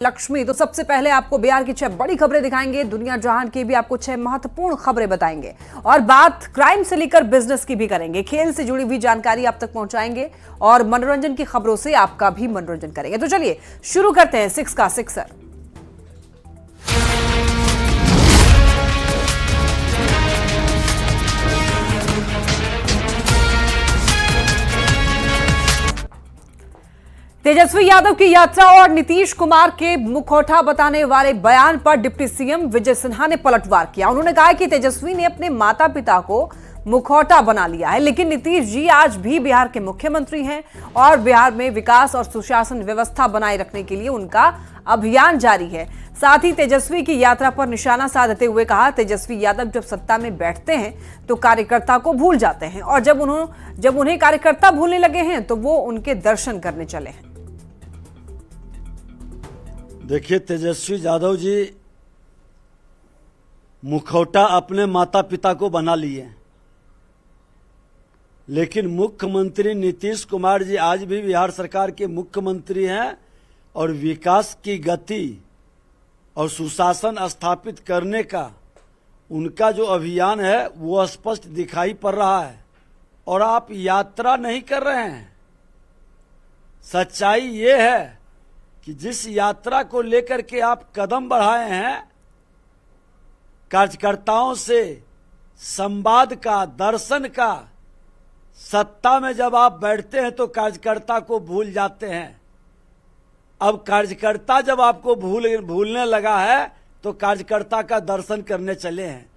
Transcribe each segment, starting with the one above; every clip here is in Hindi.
लक्ष्मी। तो सबसे पहले आपको बिहार की 6 बड़ी खबरें दिखाएंगे, दुनिया जहान की भी आपको 6 महत्वपूर्ण खबरें बताएंगे और बात क्राइम से लेकर बिजनेस की भी करेंगे। खेल से जुड़ी हुई जानकारी आप तक पहुंचाएंगे और मनोरंजन की खबरों से आपका भी मनोरंजन करेंगे। तो चलिए शुरू करते हैं 6 का सिक्सर। तेजस्वी यादव की यात्रा और नीतीश कुमार के मुखौटा बताने वाले बयान पर डिप्टी सीएम विजय सिन्हा ने पलटवार किया। उन्होंने कहा कि तेजस्वी ने अपने माता पिता को मुखौटा बना लिया है, लेकिन नीतीश जी आज भी बिहार के मुख्यमंत्री हैं और बिहार में विकास और सुशासन व्यवस्था बनाए रखने के लिए उनका अभियान जारी है। साथ ही तेजस्वी की यात्रा पर निशाना साधते हुए कहा, तेजस्वी यादव जब सत्ता में बैठते हैं तो कार्यकर्ता को भूल जाते हैं और जब उन्हें कार्यकर्ता भूलने लगे हैं तो वो उनके दर्शन करने चले हैं। देखिए, तेजस्वी यादव जी मुखौटा अपने माता पिता को बना लिए, लेकिन मुख्यमंत्री नीतीश कुमार जी आज भी बिहार सरकार के मुख्यमंत्री हैं और विकास की गति और सुशासन स्थापित करने का उनका जो अभियान है वो स्पष्ट दिखाई पड़ रहा है। और आप यात्रा नहीं कर रहे हैं। सच्चाई ये है कि जिस यात्रा को लेकर के आप कदम बढ़ाए हैं, कार्यकर्ताओं से संवाद का, दर्शन का, सत्ता में जब आप बैठते हैं तो कार्यकर्ता को भूल जाते हैं। अब कार्यकर्ता जब आपको भूलने लगा है तो कार्यकर्ता का दर्शन करने चले हैं।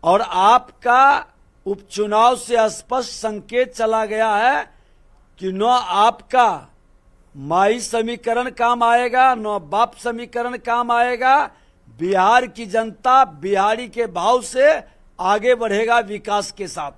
और आपका उपचुनाव से स्पष्ट संकेत चला गया है कि न आपका माई समीकरण काम आएगा, न बाप समीकरण काम आएगा। बिहार की जनता बिहारी के भाव से आगे बढ़ेगा विकास के साथ।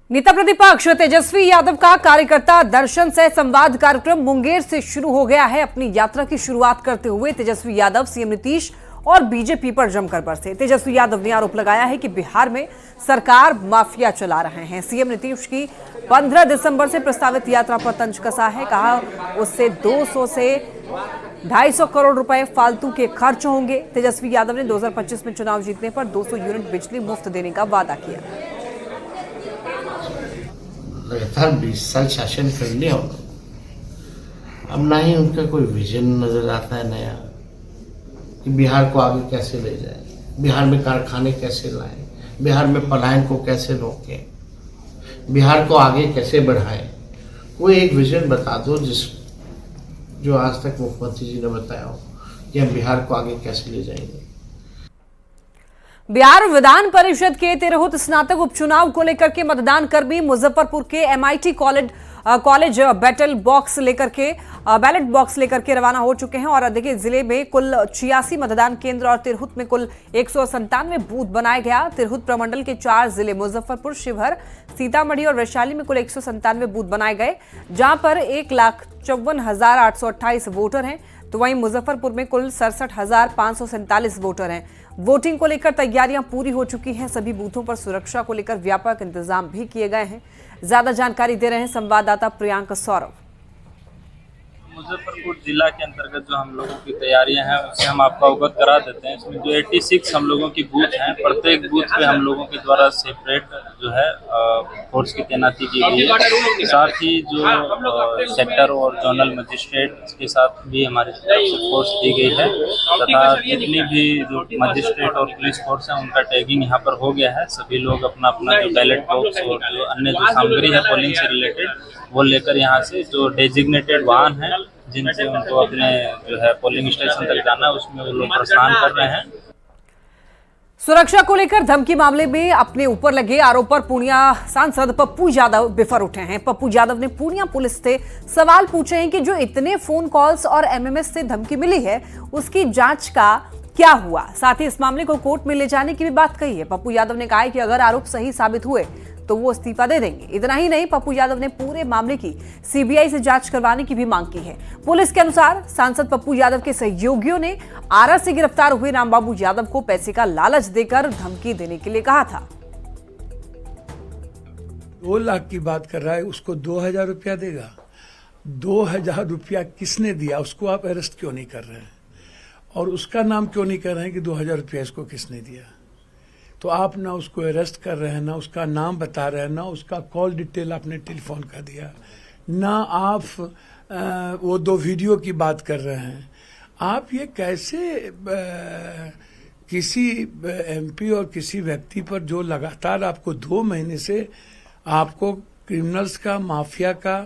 नेता प्रतिपक्ष तेजस्वी यादव का कार्यकर्ता दर्शन से संवाद कार्यक्रम मुंगेर से शुरू हो गया है। अपनी यात्रा की शुरुआत करते हुए तेजस्वी यादव सीएम नीतीश और बीजेपी पर जमकर बरसे। तेजस्वी यादव ने आरोप लगाया है कि बिहार में सरकार माफिया चला रहे हैं। सीएम नीतीश की 15 दिसंबर से प्रस्तावित यात्रा पर तंज कसा है। कहा उससे 200 से 250 करोड़ रुपए फालतू के खर्च होंगे। तेजस्वी यादव ने 2025 में चुनाव जीतने पर 200 यूनिट बिजली मुफ्त देने का वादा किया। लगातार 20 साल शासन कर लिया, अब ना ही उनका कोई विजन नजर आता है नया कि बिहार को आगे कैसे ले जाए, बिहार में कारखाने कैसे लाएं, बिहार में पलायन को कैसे रोकें, बिहार को आगे कैसे बढ़ाएं। कोई एक विजन बता दो जो आज तक मुख्यमंत्री जी ने बताया हो कि हम बिहार को आगे कैसे ले जाएंगे। बिहार विधान परिषद के तिरहुत स्नातक उपचुनाव को लेकर के मतदान कर्मी मुजफ्फरपुर के एमआईटी कॉलेज बैलेट बॉक्स लेकर के रवाना हो चुके हैं। और देखिए, जिले में कुल 86 मतदान केंद्र और तिरहुत में कुल 197 बूथ बनाए गया। तिरहुत प्रमंडल के 4 जिले मुजफ्फरपुर, शिवहर, सीतामढ़ी और वैशाली में कुल 197 बूथ बनाए गए, जहां पर 1,54,828 वोटर हैं। तो वहीं मुजफ्फरपुर में कुल 67,547 वोटर हैं। वोटिंग को लेकर तैयारियां पूरी हो चुकी हैं। सभी बूथों पर सुरक्षा को लेकर व्यापक इंतजाम भी किए गए हैं। ज्यादा जानकारी दे रहे हैं संवाददाता प्रियांक सौरभ। मुजफ्फरपुर जिला के अंतर्गत जो हम लोगों की तैयारियां हैं उससे हम आपको अवगत करा देते हैं। इसमें जो 86 हम लोगों की बूथ हैं, प्रत्येक बूथ पे हम लोगों के द्वारा सेपरेट जो है फोर्स की तैनाती की गई है। साथ ही जो सेक्टर और जोनल मजिस्ट्रेट के साथ भी हमारी तरफ से फोर्स दी गई है तथा जितनी भी जो मजिस्ट्रेट और पुलिस फोर्स है उनका टैगिंग यहाँ पर हो गया है। सभी लोग अपना अपना जो बैलेट बॉक्स और जो अन्य जो सामग्री है पोलिंग से रिलेटेड वो लेकर यहाँ से जो डेजिग्नेटेड वाहन है जिनसे उनको अपने जो है पोलिंग स्टेशन तक जाना है उसमें वो लोग प्रस्थान कर रहे हैं। सुरक्षा को लेकर धमकी मामले में अपने ऊपर लगे आरोप पर पूर्णिया सांसद पप्पू यादव बिफर उठे हैं। पप्पू यादव ने पूर्णिया पुलिस से सवाल पूछे हैं कि जो इतने फोन कॉल्स और एमएमएस से धमकी मिली है उसकी जांच का क्या हुआ। साथ ही इस मामले को कोर्ट में ले जाने की भी बात कही है। पप्पू यादव ने कहा है कि अगर आरोप सही साबित हुए तो वो इस्तीफा दे देंगे। इतना ही नहीं, पप्पू यादव ने पूरे मामले की सीबीआई से जांच करवाने की भी मांग की है। पुलिस के अनुसार सांसद पप्पू यादव के सहयोगियों ने आरा से गिरफ्तार हुए रामबाबू यादव को पैसे का लालच देकर धमकी देने के लिए कहा था। 2 लाख की बात कर रहा है, उसको 2,000 रुपया देगा। 2,000 रुपया किसने दिया उसको आप अरेस्ट क्यों नहीं कर रहे हैं, और उसका नाम क्यों नहीं कर रहे हैं कि 2,000 रुपया इसको किसने दिया। तो आप ना उसको अरेस्ट कर रहे हैं, ना उसका नाम बता रहे हैं, ना उसका कॉल डिटेल आपने टेलीफोन का दिया, ना आप वो 2 वीडियो की बात कर रहे हैं। आप ये कैसे किसी एमपी और किसी व्यक्ति पर जो लगातार आपको 2 महीने से आपको क्रिमिनल्स का, माफिया का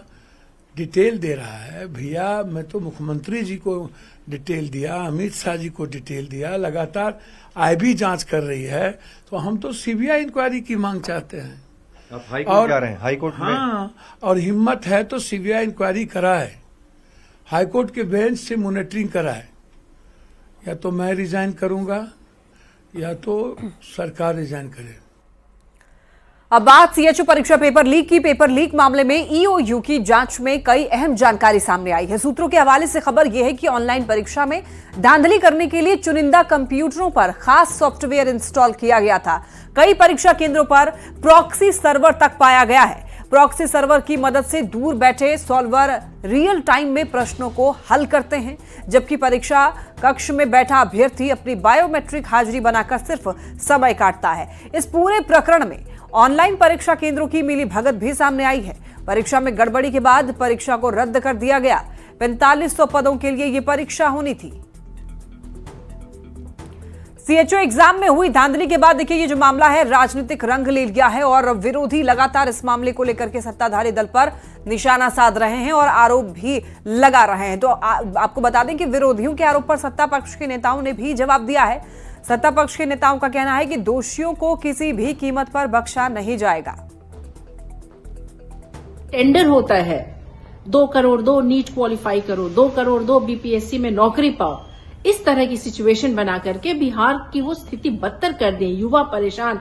डिटेल दे रहा है। भैया, मैं तो मुख्यमंत्री जी को डिटेल दिया, अमित शाह जी को डिटेल दिया, लगातार आईबी जांच कर रही है, तो हम तो सीबीआई इंक्वायरी की मांग चाहते हैं। आप हाई कोर्ट जा रहे हैं? हाई कोर्ट में? हाँ, और हिम्मत है तो सीबीआई इंक्वायरी कराए, हाईकोर्ट के बेंच से मॉनिटरिंग कराए। या तो मैं रिजाइन करूंगा या तो सरकार रिजाइन करे। अब बात सीएचओ परीक्षा पेपर लीक की। पेपर लीक मामले में ईओयू की जांच में कई अहम जानकारी सामने आई है। सूत्रों के हवाले से खबर यह है कि ऑनलाइन परीक्षा में धांधली करने के लिए चुनिंदा कंप्यूटरों पर खास सॉफ्टवेयर इंस्टॉल किया गया था। कई परीक्षा केंद्रों पर प्रॉक्सी सर्वर तक पाया गया है। प्रॉक्सी सर्वर की मदद से दूर बैठे सॉल्वर रियल टाइम में प्रश्नों को हल करते हैं, जबकि परीक्षा कक्ष में बैठा अभ्यर्थी अपनी बायोमेट्रिक हाजिरी बनाकर सिर्फ समय काटता है। इस पूरे प्रकरण में ऑनलाइन परीक्षा केंद्रों की मिलीभगत भी सामने आई है। परीक्षा में गड़बड़ी के बाद परीक्षा को रद्द कर दिया गया। 4500 पदों के लिए यह परीक्षा होनी थी। सीएचओ एग्जाम में हुई धांधली के बाद देखिए ये जो मामला है राजनीतिक रंग ले लिया है और विरोधी लगातार इस मामले को लेकर के सत्ताधारी दल पर निशाना साध रहे हैं और आरोप भी लगा रहे हैं। तो आपको बता दें कि विरोधियों के आरोप पर सत्ता पक्ष के नेताओं ने भी जवाब दिया है। सत्ता पक्ष के नेताओं का कहना है कि दोषियों को किसी भी कीमत पर बख्शा नहीं जाएगा। टेंडर होता है, 2 करोड़ दो, नीट क्वालिफाई करो, 2 करोड़ दो, बीपीएससी में नौकरी पाओ। इस तरह की सिचुएशन बना करके बिहार की वो स्थिति बदतर कर दी। युवा परेशान,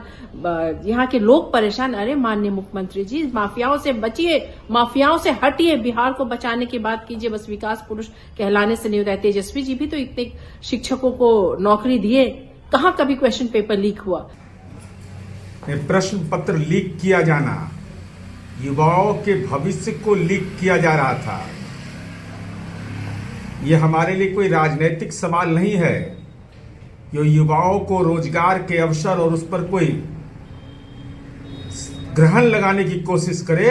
यहाँ के लोग परेशान। अरे माननीय मुख्यमंत्री जी, माफियाओं से बचिए, माफियाओं से हटिए, बिहार को बचाने की बात कीजिए। बस विकास पुरुष कहलाने से नहीं होता है। तेजस्वी जी भी तो इतने शिक्षकों को नौकरी दिए, कहाँ कभी क्वेश्चन पेपर लीक हुआ? प्रश्न पत्र लीक किया जाना, युवाओं के भविष्य को लीक किया जा रहा था। ये हमारे लिए कोई राजनीतिक सवाल नहीं है। ये युवाओं को रोजगार के अवसर और उस पर कोई ग्रहण लगाने की कोशिश करे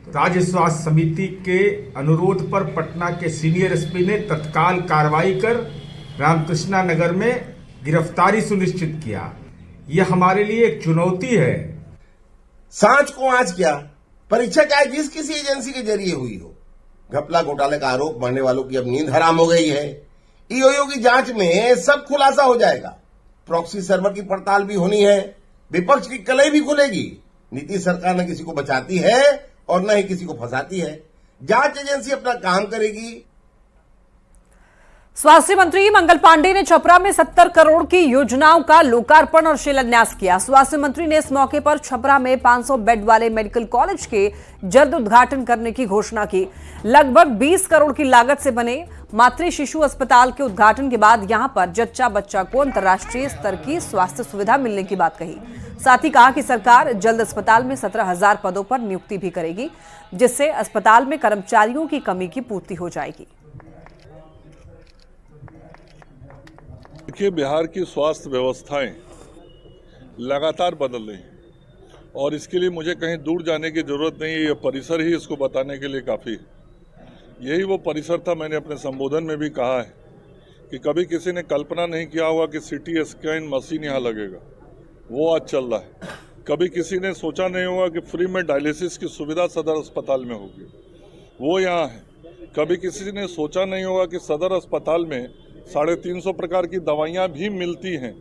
तो राज्य स्वास्थ्य समिति के अनुरोध पर पटना के सीनियर एसपी ने तत्काल कार्रवाई कर रामकृष्णा नगर में गिरफ्तारी सुनिश्चित किया। यह हमारे लिए एक चुनौती है। सांच को आज क्या परीक्षा चाहे जिस किसी एजेंसी के जरिए हुई हो, घपला घोटाले का आरोप मरने वालों की अब नींद हराम हो गई है। ईओयू की जांच में सब खुलासा हो जाएगा। प्रॉक्सी सर्वर की पड़ताल भी होनी है, विपक्ष की कलई भी खुलेगी। नीतीश सरकार न किसी को बचाती है और न ही किसी को फंसाती है। जांच एजेंसी अपना काम करेगी। स्वास्थ्य मंत्री मंगल पांडे ने छपरा में 70 करोड़ की योजनाओं का लोकार्पण और शिलान्यास किया। स्वास्थ्य मंत्री ने इस मौके पर छपरा में 500 बेड वाले मेडिकल कॉलेज के जल्द उद्घाटन करने की घोषणा की। लगभग 20 करोड़ की लागत से बने मातृ शिशु अस्पताल के उद्घाटन के बाद यहां पर जच्चा बच्चा को अंतर्राष्ट्रीय स्तर की स्वास्थ्य सुविधा मिलने की बात कही। साथ ही कहा कि सरकार जल्द अस्पताल में 17,000 पदों पर नियुक्ति भी करेगी, जिससे अस्पताल में कर्मचारियों की कमी की पूर्ति हो जाएगी। देखिए, बिहार की स्वास्थ्य व्यवस्थाएं लगातार बदल रही हैं और इसके लिए मुझे कहीं दूर जाने की जरूरत नहीं है। ये परिसर ही इसको बताने के लिए काफ़ी है। यही वो परिसर था, मैंने अपने संबोधन में भी कहा है कि कभी किसी ने कल्पना नहीं किया होगा कि सीटी स्कैन मशीन यहाँ लगेगा, वो आज चल रहा है। कभी किसी ने सोचा नहीं होगा कि फ्री में डायलिसिस की सुविधा सदर अस्पताल में होगी, वो यहाँ है। कभी किसी ने सोचा नहीं होगा कि सदर अस्पताल में 350 प्रकार की दवाइयाँ भी मिलती हैं,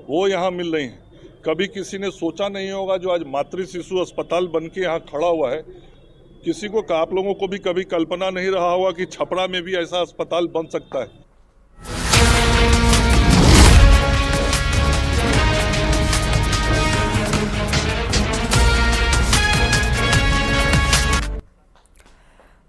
वो यहाँ मिल रही हैं। कभी किसी ने सोचा नहीं होगा जो आज मातृ शिशु अस्पताल बन के यहाँ खड़ा हुआ है, किसी को, आप लोगों को भी कभी कल्पना नहीं रहा होगा कि छपरा में भी ऐसा अस्पताल बन सकता है।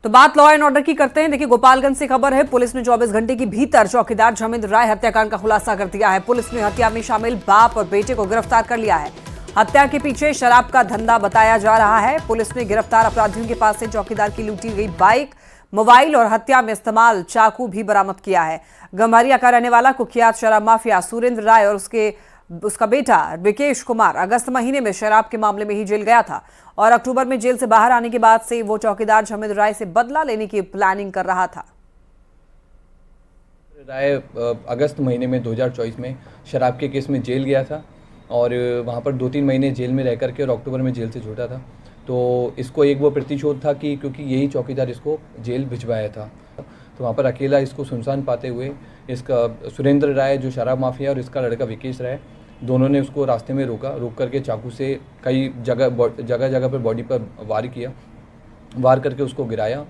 तो बात लॉ एंड ऑर्डर की करते हैं। देखिए, गोपालगंज से खबर है, पुलिस ने 24 घंटे के भीतर चौकीदार झमेंद्र राय हत्याकांड का खुलासा कर दिया है। पुलिस ने हत्या में शामिल बाप और बेटे को गिरफ्तार कर लिया है। हत्या के पीछे शराब का धंधा बताया जा रहा है। पुलिस ने गिरफ्तार अपराधियों के पास से चौकीदार की लूटी गई बाइक, मोबाइल और हत्या में इस्तेमाल चाकू भी बरामद किया है। गम्हरिया का रहने वाला कुख्यात शराब माफिया सुरेंद्र राय और उसका बेटा विकेश कुमार अगस्त महीने में शराब के मामले में ही जेल गया था और अक्टूबर में जेल से बाहर आने के बाद से वो चौकीदार झमिंद राय से बदला लेने की प्लानिंग कर रहा था। राय अगस्त महीने में 2024 में शराब के केस में जेल गया था और वहाँ पर 2-3 महीने जेल में रह करके और अक्टूबर में जेल से छूटा था। तो इसको एक वो प्रतिशोध था कि क्योंकि यही चौकीदार इसको जेल भिजवाया था, तो वहाँ पर अकेला इसको सुनसान पाते हुए इसका सुरेंद्र राय जो शराब माफिया और इसका लड़का विकेश राय दोनों ने उसको रास्ते में रोक करके चाकू से कई जगह पर बॉडी पर वार करके उसको गिराया।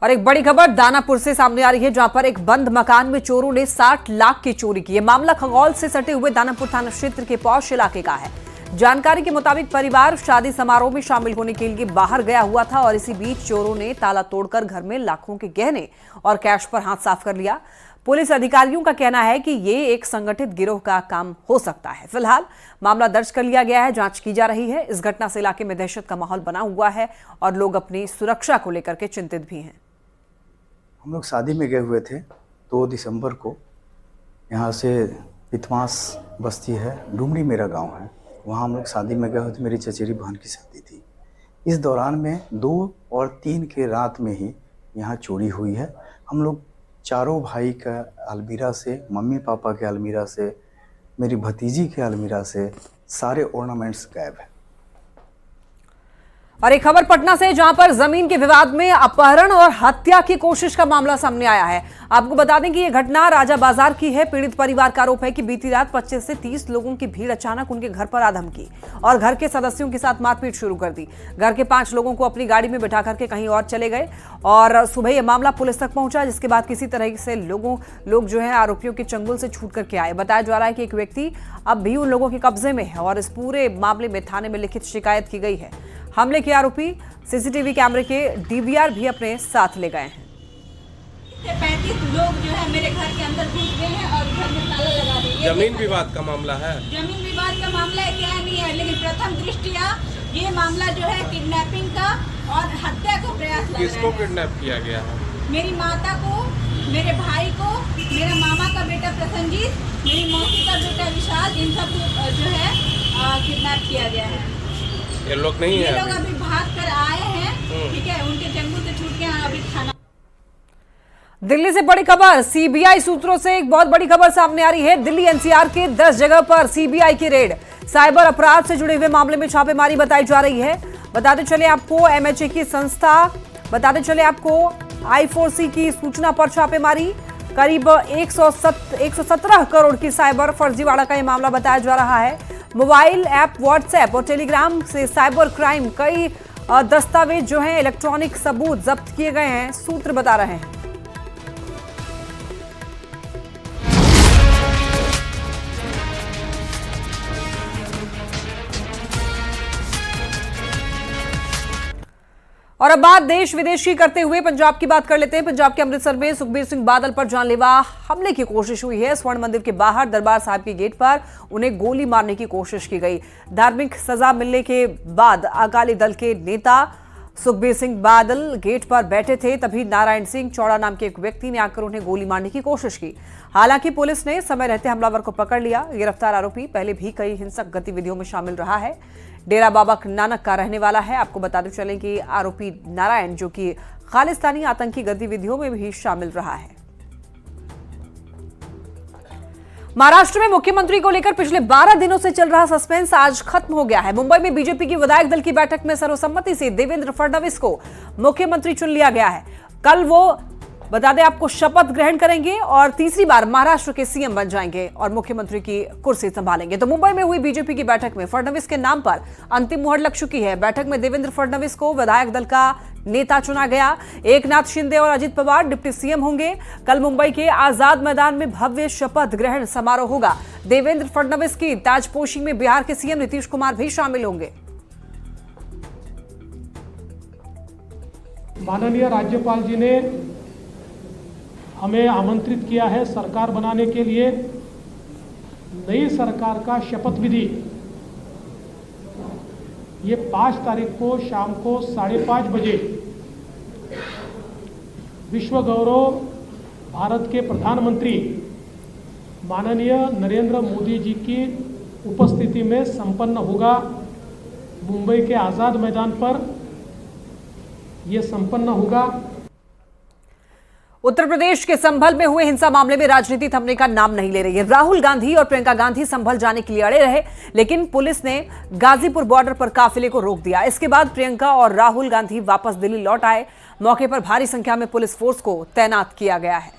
और एक बड़ी खबर दानापुर से सामने आ रही है, जहां पर एक बंद मकान में चोरों ने 60 लाख की चोरी की है। मामला खगौल से सटे हुए दानापुर थाना क्षेत्र के पौष इलाके का है। जानकारी के मुताबिक परिवार शादी समारोह में शामिल होने के लिए बाहर गया हुआ था और इसी बीच चोरों ने ताला तोड़कर घर में लाखों के गहने और कैश पर हाथ साफ कर लिया। पुलिस अधिकारियों का कहना है कि ये एक संगठित गिरोह का काम हो सकता है। फिलहाल मामला दर्ज कर लिया गया है, जांच की जा रही है। इस घटना से इलाके में दहशत का माहौल बना हुआ है और लोग अपनी सुरक्षा को लेकर के चिंतित भी हैं। हम लोग शादी में गए हुए थे 2 दिसंबर को। यहाँ से पिथमास बस्ती है, डुमरी मेरा गांव है, वहाँ हम लोग शादी में गए हुए थे। मेरी चचेरी बहन की शादी थी। इस दौरान में 2 और 3 के रात में ही यहाँ चोरी हुई है। हम लोग चारों भाई का अलमीरा से, मम्मी पापा के अलमीरा से, मेरी भतीजी के अलमीरा से सारे ऑर्नामेंट्स गायब है। और एक खबर पटना से, जहां पर जमीन के विवाद में अपहरण और हत्या की कोशिश का मामला सामने आया है। आपको बता दें कि यह घटना राजा बाजार की है। पीड़ित परिवार का आरोप है कि बीती रात 25 से 30 लोगों की भीड़ अचानक उनके घर पर आ धमकी और घर के सदस्यों के साथ मारपीट शुरू कर दी। घर के 5 लोगों को अपनी गाड़ी में बिठा करके कहीं और चले गए और सुबह यह मामला पुलिस तक पहुंचा, जिसके बाद किसी तरह से लोग जो है आरोपियों के चंगुल से छूट करके आए। बताया जा रहा है कि एक व्यक्ति अब भी उन लोगों के कब्जे में है और इस पूरे मामले में थाने में लिखित शिकायत की गई है। हमले के आरोपी सीसीटीवी कैमरे के डीवीआर भी अपने साथ ले गए हैं। 35 लोग जो है मेरे घर के अंदर घुस गए हैं और घर में ताला लगा दिए। जमीन विवाद का मामला है। जमीन विवाद का मामला है क्या नहीं है, लेकिन प्रथम दृष्टिया ये मामला जो है किडनैपिंग का और हत्या का प्रयास लग रहा है। किसको किडनैप किया गया है? मेरी माता को, मेरे भाई को, मेरे मामा का बेटा प्रसन्नजीत, मेरी मौसी का बेटा विशाल, इन सबको जो है किडनैप किया गया है। ये लोग नहीं है, ये लोग अभी भाग कर आए हैं, ठीक है, उनके चंगुल से छूट के अभी थाना। दिल्ली से बड़ी खबर, सीबीआई सूत्रों से एक बहुत बड़ी खबर सामने आ रही है। दिल्ली एनसीआर के 10 जगह पर सीबीआई की रेड, साइबर अपराध से जुड़े हुए मामले में छापेमारी बताई जा रही है। बताते चले आपको एमएचए की संस्था, बताते चले आपको I4C की सूचना पर छापेमारी। करीब 117 करोड़ की साइबर फर्जीवाड़ा का यह मामला बताया जा रहा है। मोबाइल ऐप व्हाट्सएप और टेलीग्राम से साइबर क्राइम, कई दस्तावेज जो हैं, इलेक्ट्रॉनिक सबूत जब्त किए गए हैं, सूत्र बता रहे हैं। और अब बात देश विदेश की करते हुए पंजाब की बात कर लेते हैं। पंजाब के अमृतसर में सुखबीर सिंह बादल पर जानलेवा हमले की कोशिश हुई है। स्वर्ण मंदिर के बाहर दरबार साहिब के गेट पर उन्हें गोली मारने की कोशिश की गई। धार्मिक सजा मिलने के बाद अकाली दल के नेता सुखबीर सिंह बादल गेट पर बैठे थे, तभी नारायण सिंह चौड़ा नाम के एक व्यक्ति ने आकर उन्हें गोली मारने की कोशिश की। हालांकि पुलिस ने समय रहते हमलावर को पकड़ लिया। गिरफ्तार आरोपी पहले भी कई हिंसक गतिविधियों में शामिल रहा है। डेरा बाबा नानक का रहने वाला है। आपको बताते चलें कि आरोपी नारायण जो कि खालिस्तानी आतंकी गतिविधियों में भी शामिल रहा है। महाराष्ट्र में मुख्यमंत्री को लेकर पिछले 12 दिनों से चल रहा सस्पेंस आज खत्म हो गया है। मुंबई में बीजेपी की विधायक दल की बैठक में सर्वसम्मति से देवेंद्र फडणवीस को मुख्यमंत्री चुन लिया गया है। कल वो बता दें आपको शपथ ग्रहण करेंगे और तीसरी बार महाराष्ट्र के सीएम बन जाएंगे और मुख्यमंत्री की कुर्सी संभालेंगे। तो मुंबई में हुई बीजेपी की बैठक में फडणवीस के नाम पर अंतिम मुहर लग चुकी है। बैठक में देवेंद्र फडणवीस को विधायक दल का नेता चुना गया। एकनाथ शिंदे और अजित पवार डिप्टी सीएम होंगे। कल मुंबई के आजाद मैदान में भव्य शपथ ग्रहण समारोह होगा। देवेंद्र फडणवीस की ताजपोशी में बिहार के सीएम नीतीश कुमार भी शामिल होंगे। माननीय राज्यपाल जी ने हमें आमंत्रित किया है सरकार बनाने के लिए। नई सरकार का शपथ विधि ये 5 तारीख को शाम को 5:30 बजे विश्व गौरव भारत के प्रधानमंत्री माननीय नरेंद्र मोदी जी की उपस्थिति में संपन्न होगा। मुंबई के आज़ाद मैदान पर यह संपन्न होगा। उत्तर प्रदेश के संभल में हुए हिंसा मामले में राजनीति थमने का नाम नहीं ले रही है। राहुल गांधी और प्रियंका गांधी संभल जाने के लिए अड़े रहे, लेकिन पुलिस ने गाजीपुर बॉर्डर पर काफिले को रोक दिया। इसके बाद प्रियंका और राहुल गांधी वापस दिल्ली लौट आए। मौके पर भारी संख्या में पुलिस फोर्स को तैनात किया गया है।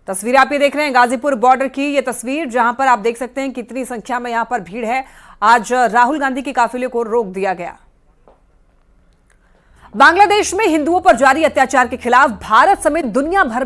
तस्वीर आप ये देख रहे हैं गाजीपुर बॉर्डर की, ये तस्वीर जहां पर आप देख सकते हैं कितनी संख्या में यहां पर भीड़ है। आज राहुल गांधी के काफिले को रोक दिया गया। बांग्लादेश में हिंदुओं पर जारी अत्याचार के खिलाफ भारत समेत दुनिया भर में